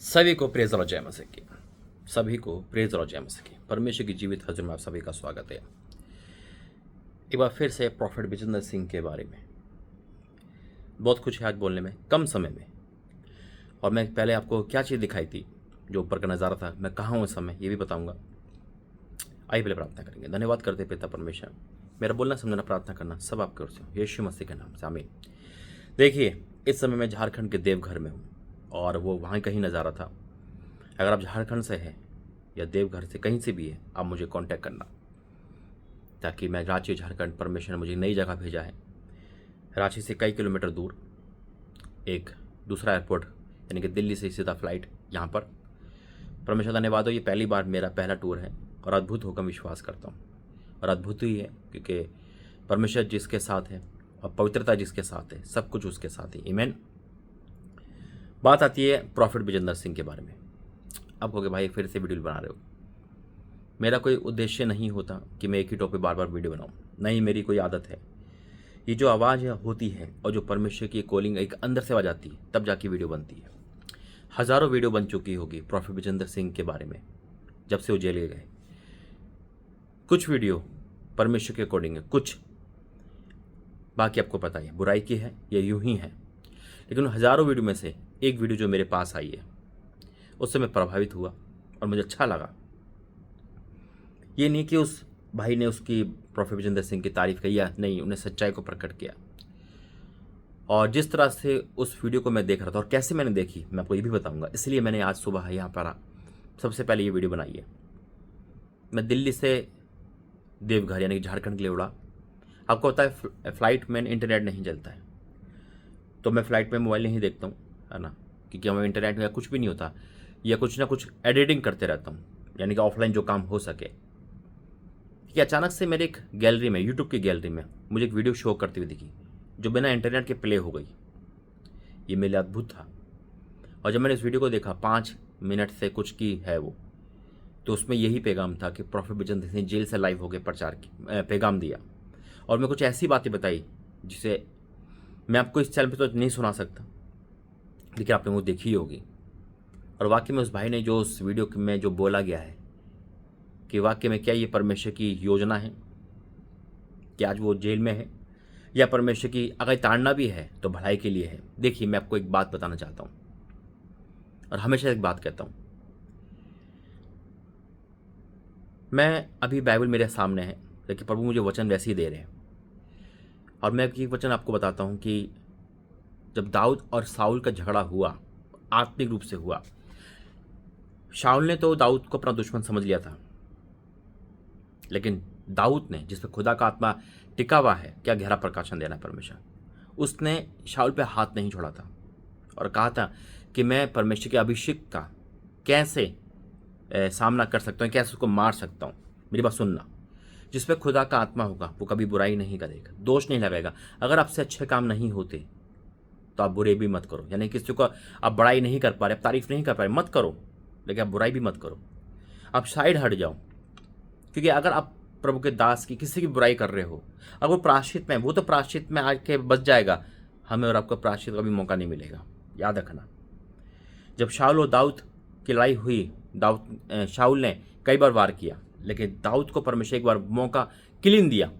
सभी को प्रेज और जय मसीह की। सभी को प्रेज और जय मसीह की। परमेश्वर की जीवित हजूर में आप सभी का स्वागत है। एक बार फिर से प्रॉफिट विजेंद्र सिंह के बारे में बहुत कुछ है आज बोलने में, कम समय में। और मैं पहले आपको क्या चीज़ दिखाई थी, जो ऊपर का नज़ारा था, मैं कहाँ हूँ इस समय ये भी बताऊँगा। आइए पहले प्रार्थना करेंगे। धन्यवाद करते पिता परमेश्वर, मेरा बोलना समझना प्रार्थना करना सब आपके ओर से हो, यीशु मसीह के नाम से आमीन। देखिए, इस समय मैं झारखंड के देवघर में हूँ और वो वहाँ का ही नज़ारा था। अगर आप झारखंड से हैं या देवघर से कहीं से भी है, आप मुझे कांटेक्ट करना, ताकि मैं रांची झारखंड, परमेश्वर ने मुझे नई जगह भेजा है। रांची से कई किलोमीटर दूर एक दूसरा एयरपोर्ट, यानी कि दिल्ली से सीधा फ्लाइट यहाँ पर। परमेश्वर धन्यवाद हो, ये पहली बार मेरा पहला टूर है और अद्भुत होकर विश्वास करता हूँ। और अद्भुत ही है क्योंकि परमेश्वर जिसके साथ है और पवित्रता जिसके साथ है, सब कुछ उसके साथ है। आमीन। बात आती है प्रॉफिट विजेंद्र सिंह के बारे में। अब हो गए भाई फिर से वीडियो बना रहे हो। मेरा कोई उद्देश्य नहीं होता कि मैं एक ही टॉपिक बार बार वीडियो बनाऊं, नहीं, मेरी कोई आदत है। ये जो आवाज़ होती है और जो परमेश्वर की कॉलिंग एक अंदर से आवाज आती है, तब जाके वीडियो बनती है। हज़ारों वीडियो बन चुकी होगी प्रॉफिट विजेंद्र सिंह के बारे में, जब से वो जेल गए। कुछ वीडियो परमेश्वर के अकॉर्डिंग है, कुछ बाकी आपको पता है बुराई की है, ये यूं ही है। लेकिन हज़ारों वीडियो में से एक वीडियो जो मेरे पास आई है, उससे मैं प्रभावित हुआ और मुझे अच्छा लगा। ये नहीं कि उस भाई ने उसकी प्रॉफिट विजेंद्र सिंह की तारीफ की, या नहीं, उन्हें सच्चाई को प्रकट किया। और जिस तरह से उस वीडियो को मैं देख रहा था और कैसे मैंने देखी, मैं आपको ये भी बताऊंगा। इसलिए मैंने आज सुबह यहाँ पर सबसे पहले ये वीडियो बनाई है। मैं दिल्ली से देवघर यानी कि झारखंड के लिए उड़ा। आपको पता है फ़्लाइट में इंटरनेट नहीं चलता है, तो मैं फ़्लाइट में मोबाइल नहीं देखता हूँ, है ना, क्योंकि हमें इंटरनेट में कुछ भी नहीं होता, या कुछ ना कुछ एडिटिंग करते रहता हूँ, यानी कि ऑफलाइन जो काम हो सके। कि अचानक से मेरे एक गैलरी में, यूट्यूब की गैलरी में, मुझे एक वीडियो शो करती हुई दिखी जो बिना इंटरनेट के प्ले हो गई। ये मेरे लिए अद्भुत था। और जब मैंने इस वीडियो को देखा, 5 मिनट से कुछ की है वो, तो उसमें यही पैगाम था कि प्रॉफिट विजेंद्र सिंह जेल से लाइव होकर प्रचार की पैगाम दिया। और मैं कुछ ऐसी बातें बताई जिसे मैं आपको इस चैनल पर तो नहीं सुना सकता, लेकिन आपने वो देखी होगी। और वाकई में उस भाई ने जो उस वीडियो में जो बोला गया है कि वाकई में क्या ये परमेश्वर की योजना है कि आज वो जेल में है, या परमेश्वर की अगर ताड़ना भी है तो भलाई के लिए है। देखिए, मैं आपको एक बात बताना चाहता हूँ और हमेशा एक बात कहता हूँ। मैं अभी बाइबल मेरे सामने है, लेकिन प्रभु मुझे वचन वैसे ही दे रहे हैं। और मैं एक वचन आपको बताता हूँ कि जब दाऊद और साउल का झगड़ा हुआ, आत्मिक रूप से हुआ, शाऊल ने तो दाऊद को अपना दुश्मन समझ लिया था, लेकिन दाऊद ने, जिस पर खुदा का आत्मा टिका हुआ है, क्या गहरा प्रकाशन देना है परमेश्वर, उसने शाऊल पे हाथ नहीं छोड़ा था और कहा था कि मैं परमेश्वर के अभिषेक का कैसे सामना कर सकता हूँ, कैसे उसको मार सकता हूँ। मेरी बात सुनना, जिस पर खुदा का आत्मा होगा वो कभी बुराई नहीं करेगा, दोष नहीं लगाएगा। अगर आपसे अच्छे काम नहीं होते तो आप बुरे भी मत करो, यानी किसी को आप बड़ाई नहीं कर पा रहे, आप तारीफ नहीं कर पा रहे, मत करो, लेकिन आप बुराई भी मत करो। आप साइड हट जाओ, क्योंकि अगर आप प्रभु के दास की किसी की बुराई कर रहे हो, अगर वो प्रायश्चित में, वो तो प्रायश्चित में आके बच जाएगा, हमें और आपको प्रायश्चित का भी मौका नहीं मिलेगा। याद रखना, जब शाऊल और दाऊद की लड़ाई हुई, शाऊल ने कई बार वार किया, लेकिन दाऊद को परमेश्वर एक बार मौका क्लीन दिया,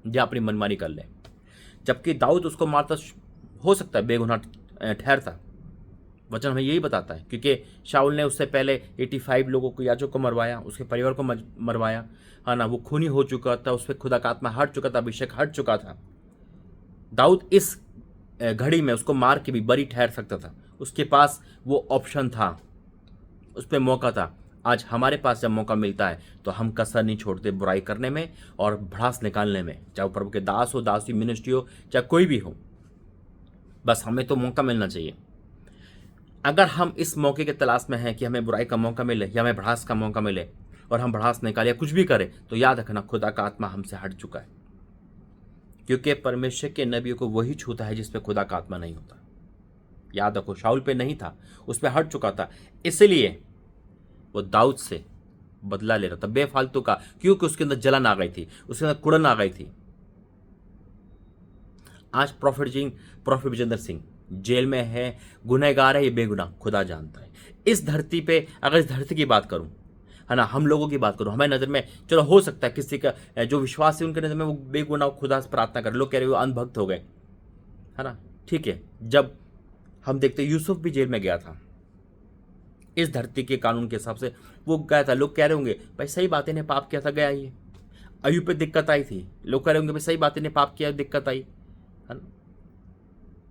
जो अपनी मनमानी कर ले। जबकि दाऊद उसको मारता हो सकता है बेगुनाह ठहरता, वचन हमें यही बताता है, क्योंकि शाऊल ने उससे पहले 85 लोगों को, याजकों को मरवाया, उसके परिवार को मरवाया, है ना। वो खूनी हो चुका था, उस पर खुदा का आत्मा हट चुका था, अभिषेक हट चुका था। दाऊद इस घड़ी में उसको मार के भी बरी ठहर सकता था, उसके पास वो ऑप्शन था, उस पर मौका था। आज हमारे पास जब मौका मिलता है तो हम कसर नहीं छोड़ते बुराई करने में और भड़ास निकालने में, चाहे वो प्रभु के दास हो, दासी, मिनिस्ट्री हो, चाहे कोई भी हो। बस हमें तो मौका मिलना चाहिए। अगर हम इस मौके के तलाश में हैं कि हमें बुराई का मौका मिले या हमें भड़ास का मौका मिले और हम भड़ास निकाले या कुछ भी करें, तो याद रखना खुदा का आत्मा हमसे हट चुका है, क्योंकि परमेश्वर के नबियों को वही छूता है जिस पे खुदा का आत्मा नहीं होता। याद रखो, शाऊल पे नहीं था, उस पर हट चुका था, इसलिए वो दाऊद से बदला ले रहा था बेफालतू का, क्योंकि उसके अंदर जलन आ गई थी, उसके अंदर कुड़न आ गई थी। आज प्रॉफिट विजेंद्र सिंह जेल में है, गुनहगार है, ये बेगुनाह खुदा जानता है। इस धरती पे अगर इस धरती की बात करूं, है ना, हम लोगों की बात करूं, हमारी नज़र में चलो हो सकता है किसी का जो विश्वास है उनके नज़र में वो बेगुनाह खुदा से प्रार्थना कर, लोग कह रहे हो अंधभक्त हो गए, है ना, ठीक है। जब हम देखते यूसुफ भी जेल में गया था, इस धरती के कानून के हिसाब से वो गया था। लोग कह रहे होंगे भाई सही बात है, ने पाप किया था, गया ये। अय्यूब पे दिक्कत आई थी, लोग कह रहे होंगे भाई सही बात है, ने पाप किया, दिक्कत आई, है ना।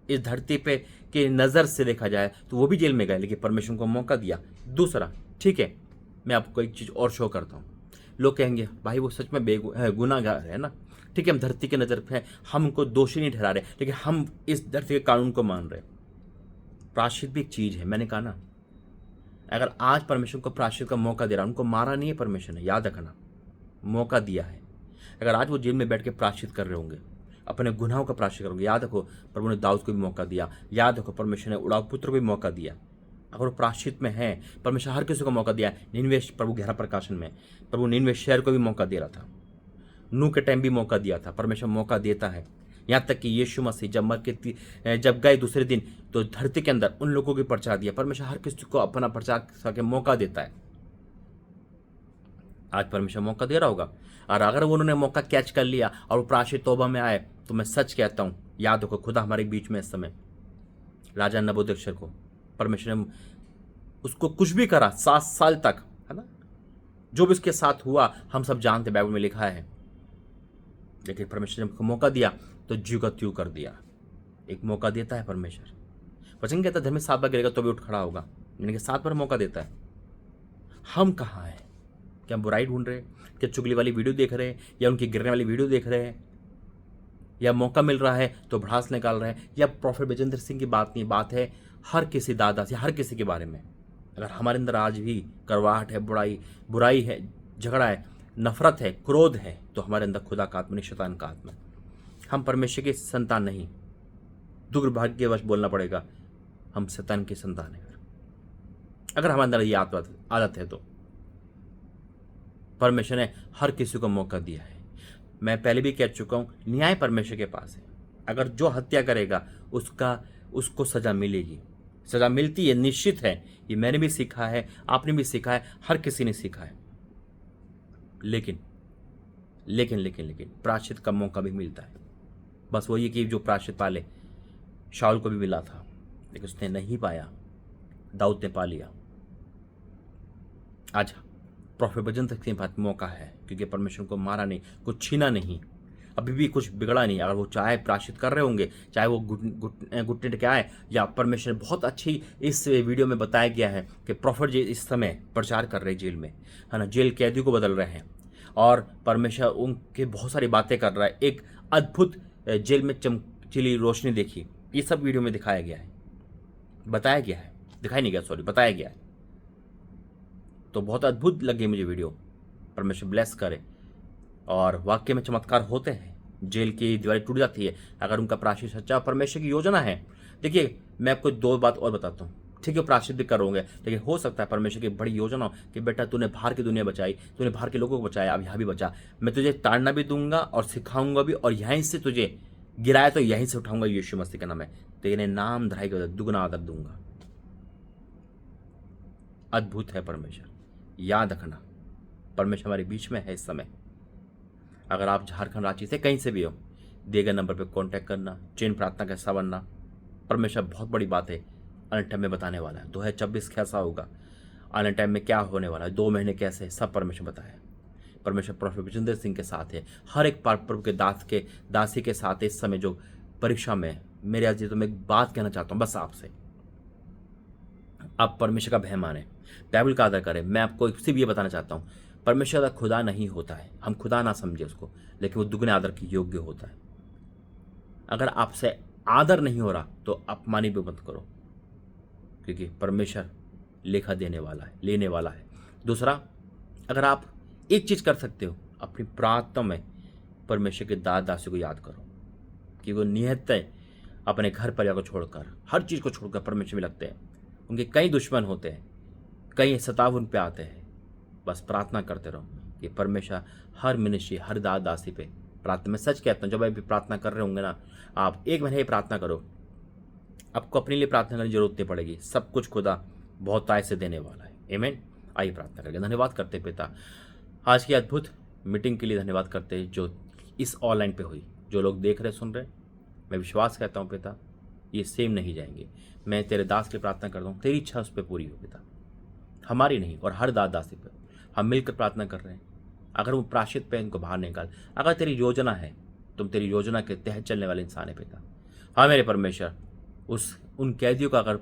इस धरती पे के नज़र से देखा जाए तो वो भी जेल में गए, लेकिन परमेश्वर को मौका दिया। दूसरा, ठीक है, मैं आपको एक चीज़ और शो करता हूँ। लोग कहेंगे भाई वो सच में गुनाहगार है ना, ठीक है, हम धरती के नज़र पे हम उनको दोषी नहीं ठहरा रहे, लेकिन हम इस धरती के कानून को मान रहे। प्रायश्चित भी एक चीज़ है, मैंने कहा ना, अगर आज परमेश्वर को प्रायश्चित का मौका दे रहा, उनको मारा नहीं है परमेश्वर ने, याद रखना, मौका दिया है। अगर आज वो जेल में बैठ के प्रायश्चित कर रहे होंगे, अपने गुनाहों का प्रायश्चित करोगे, याद रखो प्रभु ने दाऊद को भी मौका दिया, याद रखो परमेश्वर ने उड़ाऊ पुत्र को भी मौका दिया। अगर वो प्रायश्चित में है, परमेश्वर हर किसी को मौका दिया। निनवे, प्रभु गहरा प्रकाशन में प्रभु निनवे शहर को भी मौका दे रहा था, नूह के टाइम भी मौका दिया था। परमेश्वर मौका देता है, यहाँ तक कि यीशु मसीह जब गए दूसरे दिन तो धरती के अंदर उन लोगों की प्रचार दिया। परमेश्वर हर किसी को अपना प्रचार करके मौका देता है। आज परमेश्वर मौका दे रहा होगा, और अगर उन्होंने मौका कैच कर लिया और वो प्रायश्चित तौबा में आए, तो मैं सच कहता हूँ, याद रखो खुदा हमारे बीच में इस समय, राजा नबूकदनेस्सर को परमेश्वर ने उसको कुछ भी करा 7 साल तक, है ना, जो भी उसके साथ हुआ हम सब जानते, बाइबल में लिखा है। लेकिन परमेश्वर ने मौका दिया तो ज्यों का त्यों कर दिया। एक मौका देता है परमेश्वर। वचन कहता है धर्मी 7 बार गिरेगा तो भी उठ खड़ा होगा, यानी कि 7 बार मौका देता है। हम कहाँ हैं? क्या हम बुराई ढूंढ रहे हैं? क्या चुगली वाली वीडियो देख रहे हैं, या उनकी गिरने वाली वीडियो देख रहे हैं, या मौका मिल रहा है तो भड़ास निकाल रहे हैं? या प्रोफेट बजेंद्र सिंह की बात नहीं, बात है हर किसी दादा से, हर किसी के बारे में। अगर हमारे अंदर आज भी करवाहट है, बुराई है, झगड़ा है, नफरत है, क्रोध है, तो हमारे अंदर खुदा का आत्मा नहीं, शैतान का आत्मा। हम परमेश्वर के संतान नहीं, दुर्भाग्यवश बोलना पड़ेगा, हम शैतान के संतान हैं। अगर हमारे अंदर ये आदत है तो परमेश्वर ने हर किसी को मौका दिया है। मैं पहले भी कह चुका हूं, न्याय परमेश्वर के पास है। अगर जो हत्या करेगा उसको सजा मिलेगी, सजा मिलती है, निश्चित है। ये मैंने भी सीखा है, आपने भी सीखा है, हर किसी ने सीखा है। लेकिन लेकिन लेकिन लेकिन प्रायश्चित का मौका भी मिलता है। बस वही कि जो प्रायश्चित पाले शाऊल को भी मिला था, लेकिन उसने नहीं पाया, दाऊद ने पा लिया। आज प्रोफेट बजेंद्र सिंह के पास मौका है, क्योंकि परमेश्वर को मारा नहीं, कुछ छीना नहीं, अभी भी कुछ बिगड़ा नहीं। अगर वो चाहे प्रायश्चित कर रहे होंगे, चाहे वो घुटने टेके आए, या परमेश्वर बहुत अच्छी इस वीडियो में बताया गया है कि प्रोफेट जी इस समय प्रचार कर रहे जेल में, है ना, जेल कैदी को बदल रहे हैं, और परमेश्वर उनके बहुत सारी बातें कर रहा है। एक अद्भुत जेल में चमकीली रोशनी देखी, ये सब वीडियो में दिखाया गया है, बताया गया है, दिखाई नहीं गया, सॉरी, बताया गया है। तो बहुत अद्भुत लगी मुझे वीडियो, परमेश्वर ब्लेस करे। और वाक्य में चमत्कार होते हैं, जेल की दीवारें टूट जाती है अगर उनका प्रायश्चित सच्चा परमेश्वर की योजना है। देखिए, मैं आपको 2 बात और बताता हूँ, ठीक है, प्रायश्चित भी करोगे, लेकिन हो सकता है परमेश्वर की बड़ी योजना हो कि बेटा तूने बाहर की दुनिया बचाई, तूने बाहर के लोगों को बचाया, अब यहाँ भी बचा। मैं तुझे ताड़ना भी दूंगा और सिखाऊंगा भी, और यहीं से तुझे गिराया तो यहीं से उठाऊंगा, यीशु मसीह का नाम है। तेरे नाम धराई के दुगना आदर दूंगा। अद्भुत है परमेश्वर, याद रखना, परमेश्वर हमारे बीच में है इस समय। अगर आप झारखंड, रांची से कहीं से भी हो, दिए गए नंबर पर कांटेक्ट करना, चेन प्रार्थना का हिस्सा बनना। परमेश्वर बहुत बड़ी बात है आने टाइम में बताने वाला है। 2024 कैसा होगा, आने टाइम में क्या होने वाला है, 2 महीने कैसे, सब परमेश्वर बताया। परमेश्वर प्रोफेट बजेंद्र सिंह के साथ है, हर एक प्रभु के दासी के साथ इस समय जो परीक्षा में। मेरे आज तो मैं एक बात कहना चाहता हूँ बस आपसे, आप परमेश्वर का भय माने, बाइबल का आदर करें। मैं आपको सिर्फ ये बताना चाहता हूँ, परमेश्वर का खुदा नहीं होता है, हम खुदा ना समझे उसको, लेकिन वो दुगने आदर के योग्य होता है। अगर आपसे आदर नहीं हो रहा तो अपमानी भी मत करो, क्योंकि परमेश्वर लेखा देने वाला है, लेने वाला है। दूसरा, अगर आप एक चीज़ कर सकते हो, अपनी प्रार्थना में परमेश्वर के दासी को याद करो, कि वो निहत्ते अपने घर परिवार को छोड़कर, हर चीज़ को छोड़कर परमेश्वर में लगते हैं। उनके कई दुश्मन होते हैं, कई सताव उन पे आते हैं। बस प्रार्थना करते रहो कि परमेश्वर हर मिनिस्ट्री, हर दासी पे प्रार्थना। मैं सच कहता हूँ, जब आप भी प्रार्थना कर रहे होंगे ना, आप 1 महीने प्रार्थना करो, आपको अपने लिए प्रार्थना करने की जरूरत नहीं पड़ेगी, सब कुछ खुदा बहुत आय से देने वाला है। आमीन। आइए प्रार्थना करेंगे। धन्यवाद करते पिता आज की अद्भुत मीटिंग के लिए, धन्यवाद करते हैं जो इस ऑनलाइन पे हुई, जो लोग देख रहे सुन रहे। मैं विश्वास करता हूँ पिता ये सेम नहीं जाएंगे। मैं तेरे दास के लिए प्रार्थना करता हूँ, तेरी इच्छा उस पर पूरी हो पिता, हमारी नहीं, और हर दासी पर हम मिलकर प्रार्थना कर रहे हैं। अगर वो प्राश्चित पे इनको बाहर निकाल, अगर तेरी योजना है, तुम तेरी योजना के तहत चलने वाले इंसान है पिता। हाँ मेरे परमेश्वर, उन कैदियों का अगर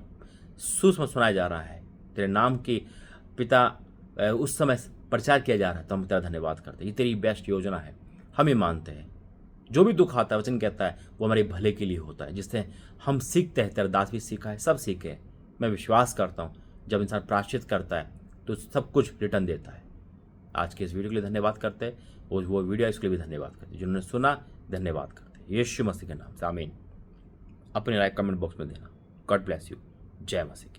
सूक्ष्म सुनाया जा रहा है, तेरे नाम की पिता उस समय प्रचार किया जा रहा है, तो हम तेरा धन्यवाद करते हैं। ये तेरी बेस्ट योजना है, हम ये मानते हैं। जो भी दुख आता है, वचन कहता है वो हमारे भले के लिए होता है, जिससे हम सीखते हैं। तेरा दास भी सीखा है, सब सीखे हैं। मैं विश्वास करता हूँ जब इंसान प्राश्चित करता है तो सब कुछ रिटर्न देता है। आज के इस वीडियो के लिए धन्यवाद करते हैं, वो वीडियो इसके लिए भी धन्यवाद करते हैं। जिन्होंने सुना, धन्यवाद करते हैं यीशु मसीह के नाम से, आमीन। अपने लाइक कमेंट बॉक्स में देना। God bless you. जय मसीह की।